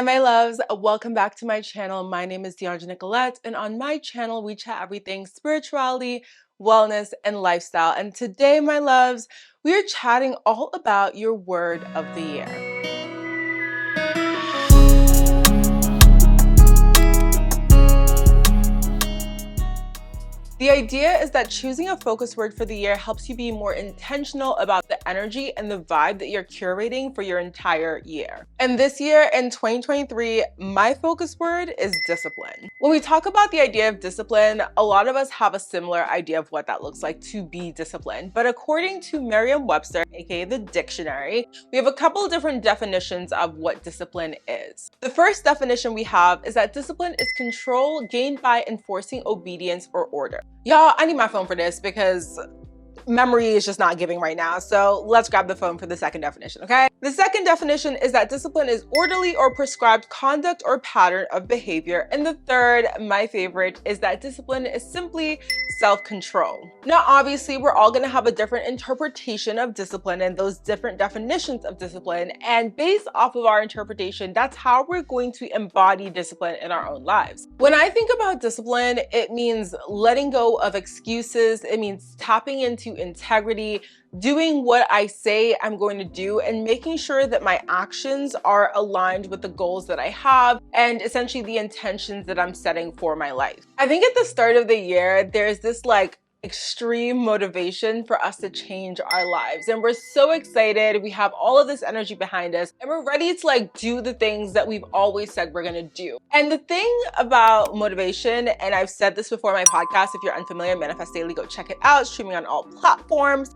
Hi, my loves. Welcome back to my channel. My name is Dheandra Nicolette, and on my channel, we chat everything spirituality, wellness, and lifestyle. And today, my loves, we are chatting all about your word of the year. The idea is that choosing a focus word for the year helps you be more intentional about the energy and the vibe that you're curating for your entire year. And this year in 2023, my focus word is discipline. When we talk about the idea of discipline, a lot of us have a similar idea of what that looks like to be disciplined. But according to Merriam-Webster, aka the dictionary, we have a couple of different definitions of what discipline is. The first definition we have is that discipline is control gained by enforcing obedience or order. Y'all, I need my phone for this because memory is just not giving right now. So let's grab the phone for the second definition, okay? The second definition is that discipline is orderly or prescribed conduct or pattern of behavior. And the third, my favorite, is that discipline is simply self-control. Now, obviously, we're all gonna have a different interpretation of discipline and those different definitions of discipline. And based off of our interpretation, that's how we're going to embody discipline in our own lives. When I think about discipline, it means letting go of excuses. It means tapping into integrity, doing what I say I'm going to do, and making sure that my actions are aligned with the goals that I have and essentially the intentions that I'm setting for my life. I think at the start of the year, there's this extreme motivation for us to change our lives, and we're so excited. We have all of this energy behind us and we're ready to do the things that we've always said we're gonna do. And the thing about motivation, and I've said this before in my podcast, if you're unfamiliar, Manifest Daily, go check it out, streaming on all platforms.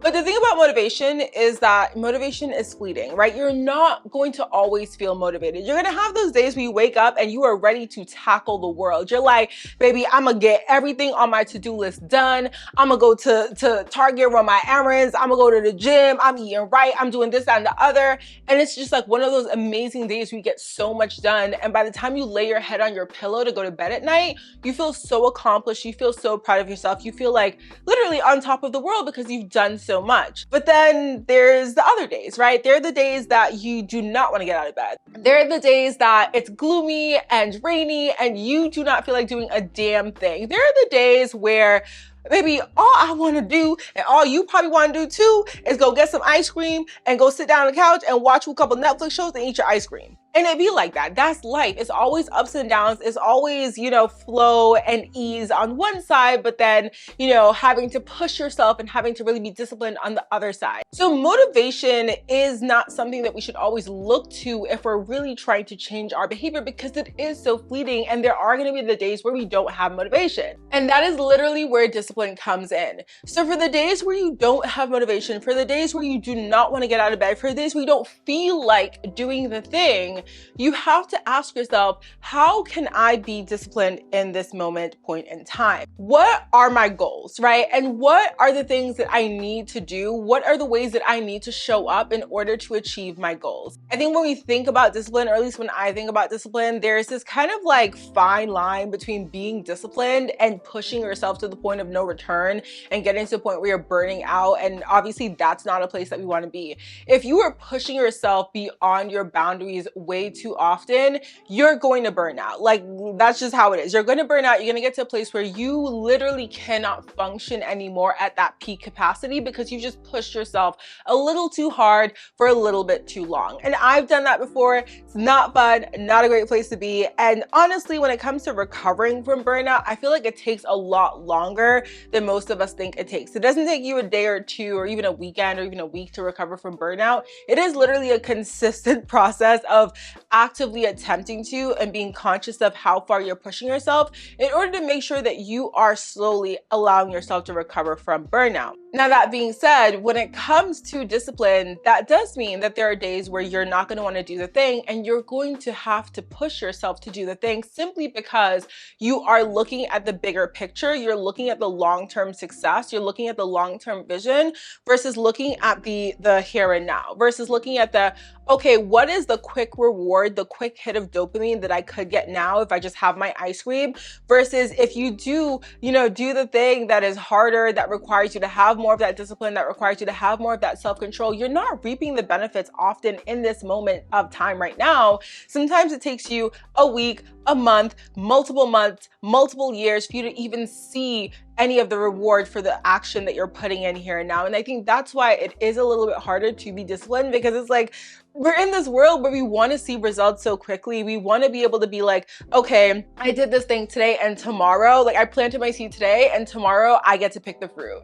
But the thing about motivation is that motivation is fleeting, right? You're not going to always feel motivated. You're gonna have those days where you wake up and you are ready to tackle the world. You're like, baby, I'm gonna get everything on my to-do list done. I'm gonna go to Target, run my errands. I'm gonna go to the gym. I'm eating right. I'm doing this, that, and the other. And it's just like one of those amazing days where you get so much done. And by the time you lay your head on your pillow to go to bed at night, you feel so accomplished. You feel so proud of yourself. You feel like literally on top of the world because you've done so much. But then there's the other days, right? They're the days that you do not want to get out of bed. They're the days that it's gloomy and rainy and you do not feel like doing a damn thing. They're the days where maybe all I want to do, and all you probably want to do too, is go get some ice cream and go sit down on the couch and watch a couple Netflix shows and eat your ice cream. And it be like that. That's life. It's always ups and downs. It's always, flow and ease on one side, but then, having to push yourself and having to really be disciplined on the other side. So motivation is not something that we should always look to if we're really trying to change our behavior, because it is so fleeting and there are going to be the days where we don't have motivation. And that is literally where discipline comes in. So for the days where you don't have motivation, for the days where you do not want to get out of bed, for the days where you don't feel like doing the thing, you have to ask yourself, how can I be disciplined in this point in time? What are my goals, right? And what are the things that I need to do? What are the ways that I need to show up in order to achieve my goals? I think when we think about discipline, or at least when I think about discipline, there's this kind of fine line between being disciplined and pushing yourself to the point of no return and getting to the point where you're burning out. And obviously that's not a place that we want to be. If you are pushing yourself beyond your boundaries way too often, you're going to burn out. That's just how it is. You're going to burn out. You're going to get to a place where you literally cannot function anymore at that peak capacity because you just pushed yourself a little too hard for a little bit too long. And I've done that before. It's not fun, not a great place to be. And honestly, when it comes to recovering from burnout, I feel like it takes a lot longer than most of us think it takes. It doesn't take you a day or two or even a weekend or even a week to recover from burnout. It is literally a consistent process of actively attempting to and being conscious of how far you're pushing yourself in order to make sure that you are slowly allowing yourself to recover from burnout. Now, that being said, when it comes to discipline, that does mean that there are days where you're not going to want to do the thing and you're going to have to push yourself to do the thing simply because you are looking at the bigger picture. You're looking at the long-term success. You're looking at the long-term vision versus looking at the here and now, versus looking at okay, what is the quick reward, the quick hit of dopamine that I could get now if I just have my ice cream, versus if you do the thing that is harder, that requires you to have more of that discipline, that requires you to have more of that self-control, you're not reaping the benefits often in this moment of time right now. Sometimes it takes you a week, a month, multiple years for you to even see any of the reward for the action that you're putting in here and now. And I think that's why it is a little bit harder to be disciplined, because it's like, we're in this world where we want to see results so quickly. We want to be able to be like, okay, I did this thing today and tomorrow, like I planted my seed today and tomorrow I get to pick the fruit.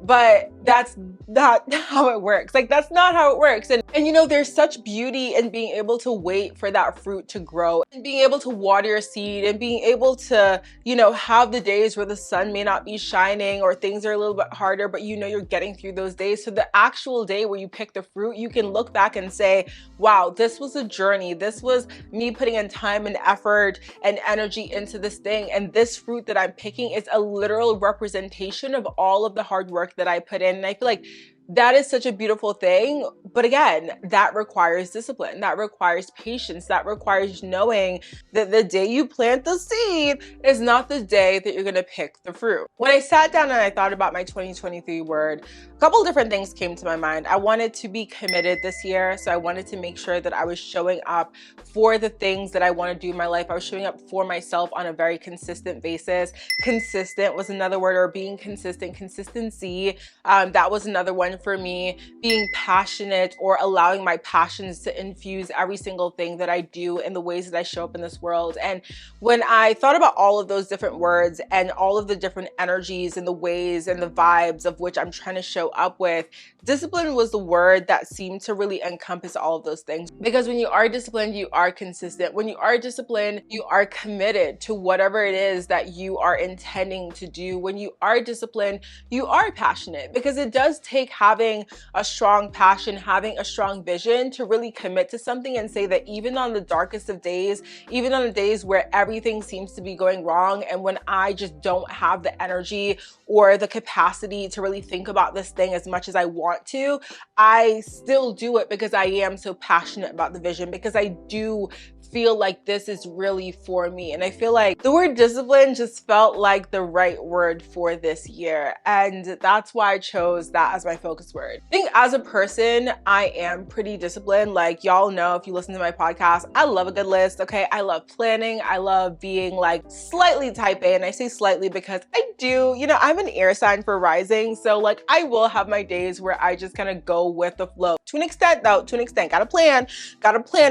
But that's not how it works. Like, that's not how it works. And you know, there's such beauty in being able to wait for that fruit to grow and being able to water your seed and being able to, you know, have the days where the sun may not be shining or things are a little bit harder, but you know, you're getting through those days. So the actual day where you pick the fruit, you can look back and say, wow, this was a journey. This was me putting in time and effort and energy into this thing. And this fruit that I'm picking is a literal representation of all of the hard work that I put in. And I feel like that is such a beautiful thing. But again, that requires discipline. That requires patience. That requires knowing that the day you plant the seed is not the day that you're going to pick the fruit. When I sat down and I thought about my 2023 word, a couple different things came to my mind. I wanted to be committed this year. So I wanted to make sure that I was showing up for the things that I want to do in my life. I was showing up for myself on a very consistent basis. Consistent was another word, or being consistent. Consistency, that was another one for me. Being passionate, or allowing my passions to infuse every single thing that I do in the ways that I show up in this world. And when I thought about all of those different words and all of the different energies and the ways and the vibes of which I'm trying to show up with, discipline was the word that seemed to really encompass all of those things. Because when you are disciplined, you are consistent. When you are disciplined, you are committed to whatever it is that you are intending to do. When you are disciplined, you are passionate, because it does take having a strong passion, having a strong vision to really commit to something and say that even on the darkest of days, even on the days where everything seems to be going wrong, and when I just don't have the energy or the capacity to really think about this thing as much as I want to, I still do it because I am so passionate about the vision, because I do feel like this is really for me. And I feel like the word discipline just felt like the right word for this year. And that's why I chose that as my focus word. I think as a person, I am pretty disciplined. Like, y'all know, if you listen to my podcast, I love a good list. Okay. I love planning. I love being like slightly type A. And I say slightly because I do, you know, I'm an air sign for rising. So like, I will have my days where I just kind of go with the flow. To an extent though, gotta plan.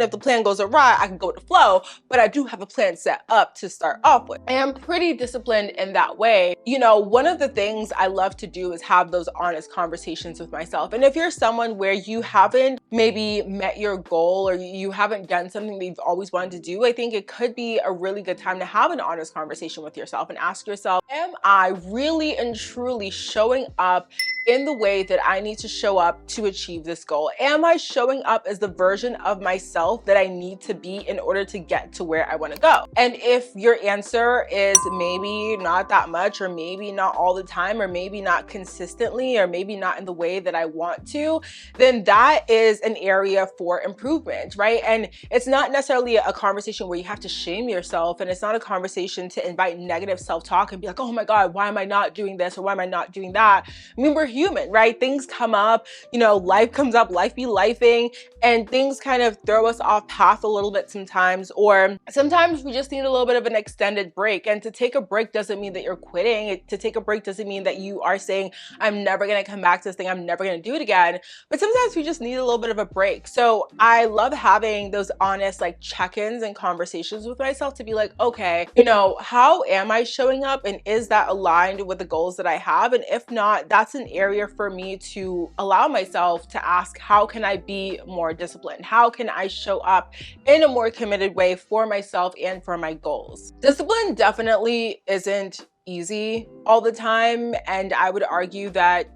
If the plan goes awry, I can go with the flow, but I do have a plan set up to start off with. I am pretty disciplined in that way. You know, one of the things I love to do is have those honest conversations with myself. And if you're someone where you haven't maybe met your goal, or you haven't done something that you've always wanted to do, I think it could be a really good time to have an honest conversation with yourself and ask yourself, am I really and truly showing up in the way that I need to show up to achieve this goal? Am I showing up as the version of myself that I need to be in order to get to where I want to go? And if your answer is maybe not that much, or maybe not all the time, or maybe not consistently, or maybe not in the way that I want to, then that is an area for improvement, right? And it's not necessarily a conversation where you have to shame yourself, and it's not a conversation to invite negative self-talk and be like, oh my God, why am I not doing this, or why am I not doing that? I mean, we're human, right? Things come up, you know, life comes up, life be lifing, and things kind of throw us off path a little bit sometimes, or sometimes we just need a little bit of an extended break. And to take a break doesn't mean that you're quitting. To take a break doesn't mean that you are saying, I'm never going to come back to this thing, I'm never going to do it again. But sometimes we just need a little bit of a break. So I love having those honest like check-ins and conversations with myself to be like, okay, you know, how am I showing up? And is that aligned with the goals that I have? And if not, that's an area for me to allow myself to ask, how can I be more disciplined? How can I show up in a more committed way for myself and for my goals? Discipline definitely isn't easy all the time. And I would argue that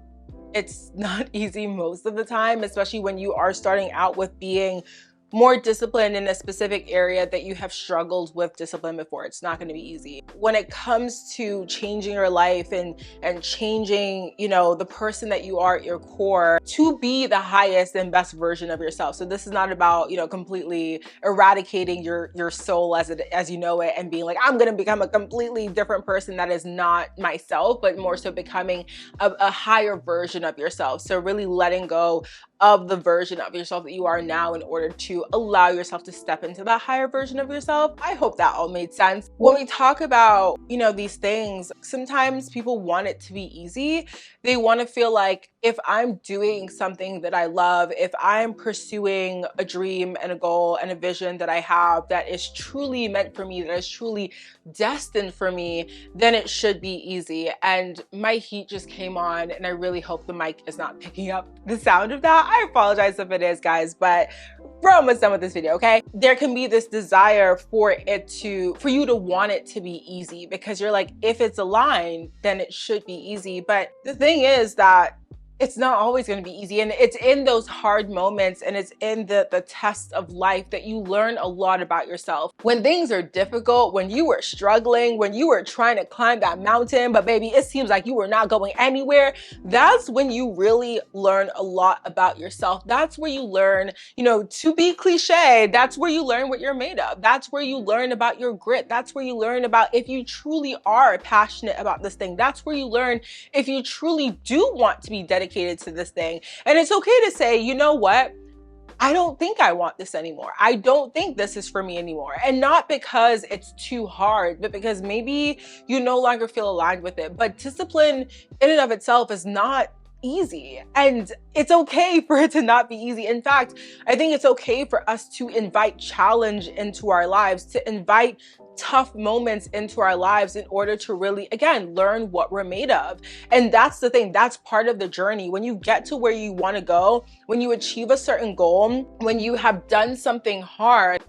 it's not easy most of the time, especially when you are starting out with being more disciplined in a specific area that you have struggled with discipline before. It's not going to be easy. When it comes to changing your life and changing, you know, the person that you are at your core to be the highest and best version of yourself. So this is not about, you know, completely eradicating your soul as you know it and being like, I'm going to become a completely different person that is not myself, but more so becoming a higher version of yourself. So really letting go of the version of yourself that you are now in order to allow yourself to step into that higher version of yourself. I hope that all made sense. When we talk about, you know, these things, sometimes people want it to be easy. They want to feel like if I'm doing something that I love, if I'm pursuing a dream and a goal and a vision that I have that is truly meant for me, that is truly destined for me, then it should be easy. And my heat just came on, and I really hope the mic is not picking up the sound of that. I apologize if it is, guys, but we're almost done with this video, okay? There can be this desire for you to want it to be easy, because you're like, if it's aligned, then it should be easy. But the thing is that it's not always going to be easy, and it's in those hard moments and it's in the tests of life that you learn a lot about yourself. When things are difficult, when you were struggling, when you were trying to climb that mountain, but baby, it seems like you were not going anywhere, that's when you really learn a lot about yourself. That's where you learn, you know, to be cliche, that's where you learn what you're made of. That's where you learn about your grit. That's where you learn about if you truly are passionate about this thing. That's where you learn if you truly do want to be dedicated to this thing. And it's okay to say, you know what? I don't think I want this anymore. I don't think this is for me anymore. And not because it's too hard, but because maybe you no longer feel aligned with it. But discipline in and of itself is not easy, and it's okay for it to not be easy. In fact, I think it's okay for us to invite challenge into our lives, to invite tough moments into our lives in order to really, again, learn what we're made of. And that's the thing, that's part of the journey. When you get to where you want to go, when you achieve a certain goal, when you have done something hard,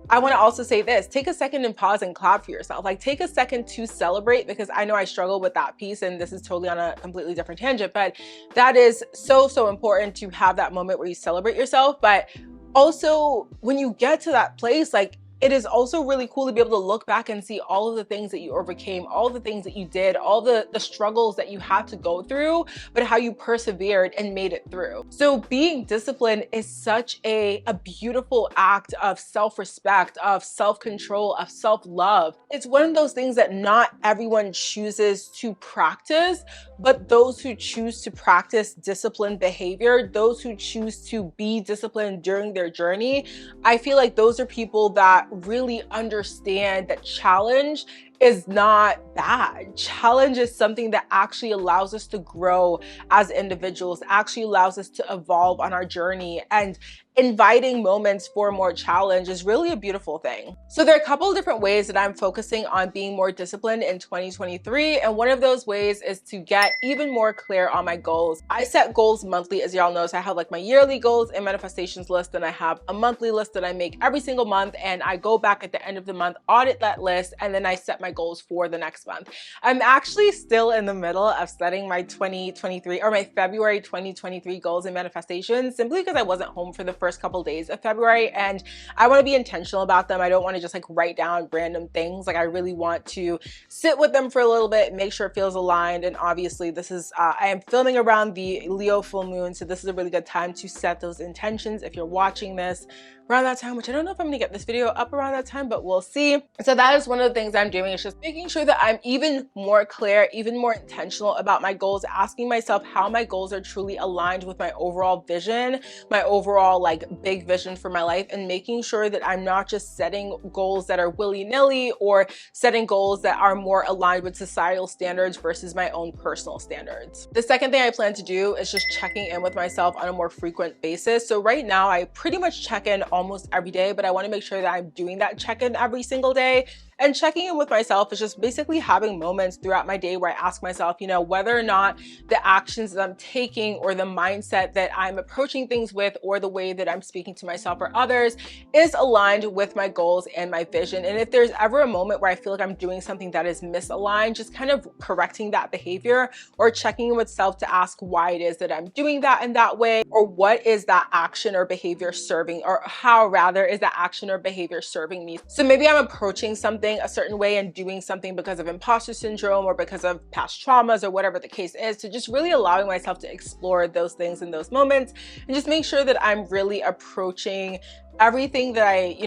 I want to also say this, take a second and pause and clap for yourself. Like, take a second to celebrate, because I know I struggle with that piece, and this is totally on a completely different tangent, but that is so, so important to have that moment where you celebrate yourself. But also when you get to that place, like, it is also really cool to be able to look back and see all of the things that you overcame, all the things that you did, all the struggles that you had to go through, but how you persevered and made it through. So being disciplined is such a beautiful act of self-respect, of self-control, of self-love. It's one of those things that not everyone chooses to practice, but those who choose to practice disciplined behavior, those who choose to be disciplined during their journey, I feel like those are people that really understand that challenge is not bad. Challenge is something that actually allows us to grow as individuals, actually allows us to evolve on our journey, and inviting moments for more challenge is really a beautiful thing. So there are a couple of different ways that I'm focusing on being more disciplined in 2023. And one of those ways is to get even more clear on my goals. I set goals monthly, as y'all know. So I have like my yearly goals and manifestations list, and I have a monthly list that I make every single month. And I go back at the end of the month, audit that list, and then I set my goals for the next month. I'm actually still in the middle of setting my 2023 or my February 2023 goals and manifestations, simply because I wasn't home for the first couple days of February, and I want to be intentional about them. I don't want to just like write down random things. Like, I really want to sit with them for a little bit, make sure it feels aligned. And obviously this is I am filming around the Leo full moon, so this is a really good time to set those intentions if you're watching this around that time, which I don't know if I'm gonna get this video up around that time, but we'll see. So that is one of the things I'm doing, is just making sure that I'm even more clear, even more intentional about my goals, asking myself how my goals are truly aligned with my overall vision, my overall like big vision for my life, and making sure that I'm not just setting goals that are willy-nilly or setting goals that are more aligned with societal standards versus my own personal standards. The second thing I plan to do is just checking in with myself on a more frequent basis. So right now I pretty much check in almost every day, but I want to make sure that I'm doing that check-in every single day. And checking in with myself is just basically having moments throughout my day where I ask myself, whether or not the actions that I'm taking or the mindset that I'm approaching things with or the way that I'm speaking to myself or others is aligned with my goals and my vision. And if there's ever a moment where I feel like I'm doing something that is misaligned, just kind of correcting that behavior or checking in with self to ask why it is that I'm doing that in that way, or what is that action or behavior serving, or how rather is that action or behavior serving me. So maybe I'm approaching something a certain way and doing something because of imposter syndrome or because of past traumas or whatever the case is. So just really allowing myself to explore those things in those moments and just make sure that I'm really approaching everything that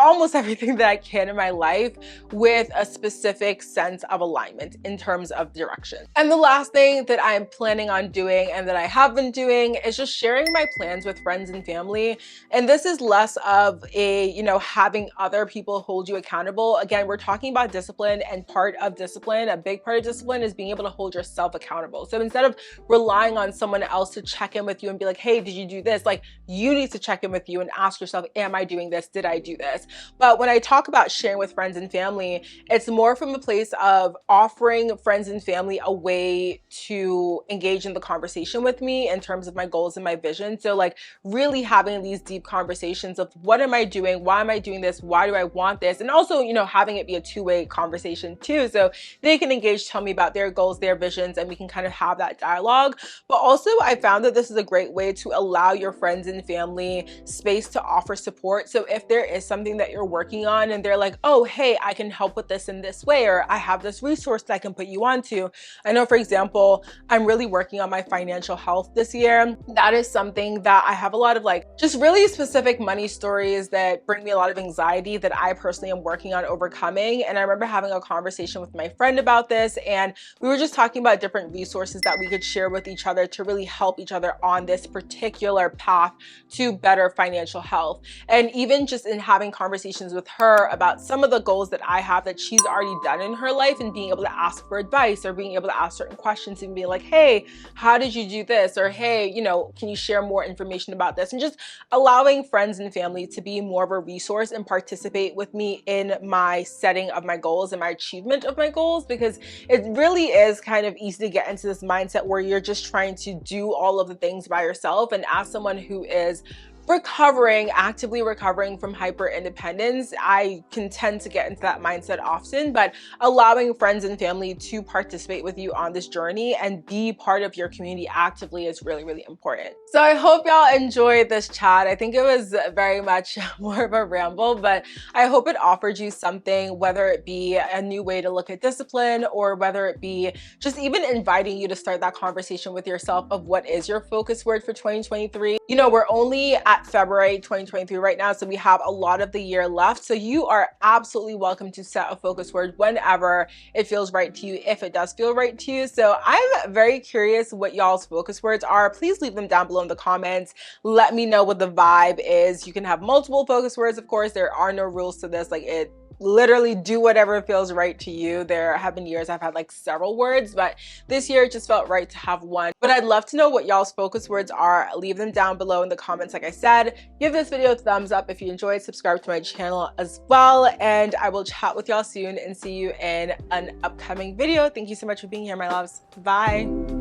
almost everything that I can in my life with a specific sense of alignment in terms of direction. And the last thing that I'm planning on doing and that I have been doing is just sharing my plans with friends and family. And this is less of a, having other people hold you accountable. Again, we're talking about discipline, and part of discipline, a big part of discipline, is being able to hold yourself accountable. So instead of relying on someone else to check in with you and be like, hey, did you do this? Like, you need to check in with you and ask yourself, am I doing this? Did I do this? But when I talk about sharing with friends and family, it's more from a place of offering friends and family a way to engage in the conversation with me in terms of my goals and my vision. So like really having these deep conversations of what am I doing? Why am I doing this? Why do I want this? And also, having it be a two-way conversation too. So they can engage, tell me about their goals, their visions, and we can kind of have that dialogue. But also I found that this is a great way to allow your friends and family space to offer support. So if there is something that you're working on and they're like, oh, hey, I can help with this in this way, or I have this resource that I can put you onto. I know, for example, I'm really working on my financial health this year. That is something that I have a lot of just really specific money stories that bring me a lot of anxiety that I personally am working on overcoming. And I remember having a conversation with my friend about this, and we were just talking about different resources that we could share with each other to really help each other on this particular path to better financial health. And even just in having conversations with her about some of the goals that I have that she's already done in her life, and being able to ask for advice or being able to ask certain questions and be like, hey, how did you do this? Or hey, can you share more information about this? And just allowing friends and family to be more of a resource and participate with me in my setting of my goals and my achievement of my goals, because it really is kind of easy to get into this mindset where you're just trying to do all of the things by yourself. And as someone who is actively recovering from hyper independence, I can tend to get into that mindset often. But allowing friends and family to participate with you on this journey and be part of your community actively is really, really important. So I hope y'all enjoyed this chat. I think it was very much more of a ramble, but I hope it offered you something, whether it be a new way to look at discipline, or whether it be just even inviting you to start that conversation with yourself of what is your focus word for 2023. We're only at February 2023 right now, so we have a lot of the year left. So you are absolutely welcome to set a focus word whenever it feels right to you, if it does feel right to you. So I'm very curious what y'all's focus words are. Please leave them down below in the comments. Let me know what the vibe is. You can have multiple focus words, of course. There are no rules to this. Literally do whatever feels right to you. There have been years I've had several words, but this year it just felt right to have one. But I'd love to know what y'all's focus words are. Leave them down below in the comments. Like I said, give this video a thumbs up if you enjoyed, subscribe to my channel as well, and I will chat with y'all soon and see you in an upcoming video. Thank you so much for being here, my loves. Bye.